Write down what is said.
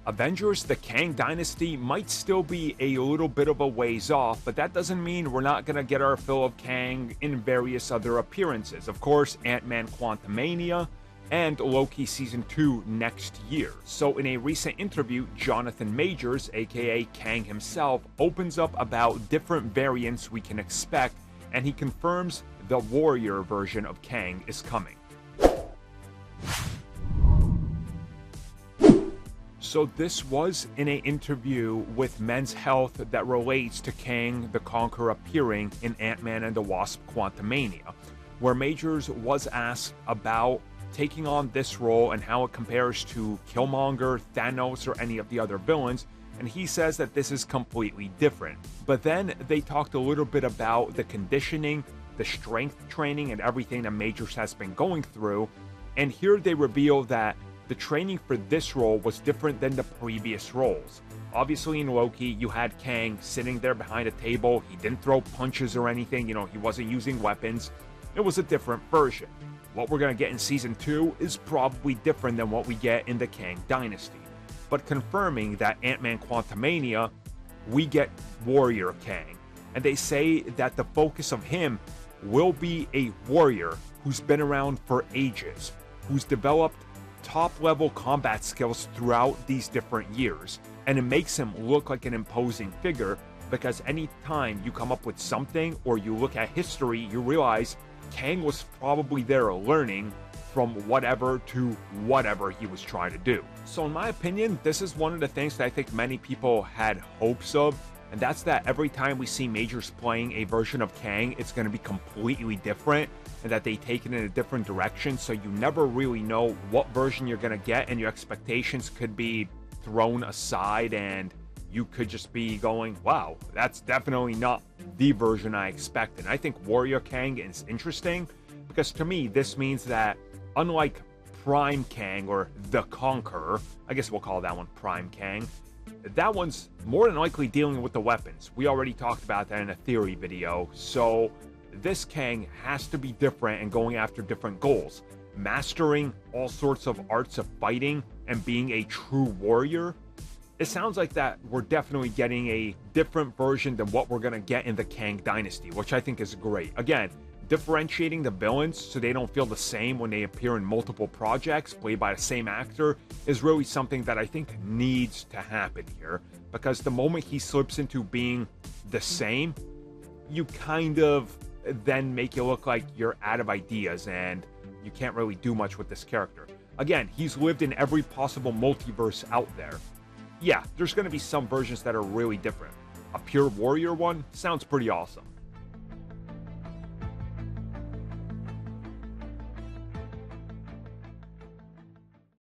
Avengers, the Kang Dynasty might still be a little bit of a ways off, but that doesn't mean we're not gonna get our fill of Kang in various other appearances. Of course, Ant-Man Quantumania, and Loki Season 2 next year. So in a recent interview, Jonathan Majors, aka Kang himself, opens up about different variants we can expect, and he confirms the warrior version of Kang is coming. So this was in an interview with Men's Health that relates to Kang the Conqueror appearing in Ant-Man and the Wasp Quantumania, where Majors was asked about taking on this role and how it compares to Killmonger, Thanos, or any of the other villains, and he says that this is completely different. But then they talked a little bit about the conditioning, the strength training, and everything that Majors has been going through, and here they reveal that the training for this role was different than the previous roles. Obviously in Loki, you had Kang sitting there behind a table, he didn't throw punches or anything, he wasn't using weapons. It was a different version. What we're going to get in Season 2 is probably different than what we get in the Kang Dynasty. But confirming that Ant-Man Quantumania, we get Warrior Kang. And they say that the focus of him will be a warrior who's been around for ages, who's developed top-level combat skills throughout these different years. And it makes him look like an imposing figure, because anytime you come up with something or you look at history, you realize Kang was probably there learning from whatever to whatever he was trying to do. So in my opinion, this is one of the things that I think many people had hopes of, and that's that every time we see Majors playing a version of Kang, it's going to be completely different, and that they take it in a different direction, so you never really know what version you're going to get, and your expectations could be thrown aside, and you could just be going, wow, that's definitely not the version I expected. And I think Warrior Kang is interesting, because to me, this means that unlike Prime Kang or the Conqueror, I guess we'll call that one Prime Kang, that one's more than likely dealing with the weapons. We already talked about that in a theory video, so this Kang has to be different and going after different goals. Mastering all sorts of arts of fighting and being a true warrior. It sounds like that we're definitely getting a different version than what we're going to get in the Kang Dynasty, which I think is great. Again, differentiating the villains so they don't feel the same when they appear in multiple projects played by the same actor is really something that I think needs to happen here, because the moment he slips into being the same, you kind of then make it look like you're out of ideas and you can't really do much with this character. Again, he's lived in every possible multiverse out there. Yeah, there's going to be some versions that are really different. A pure warrior one sounds pretty awesome.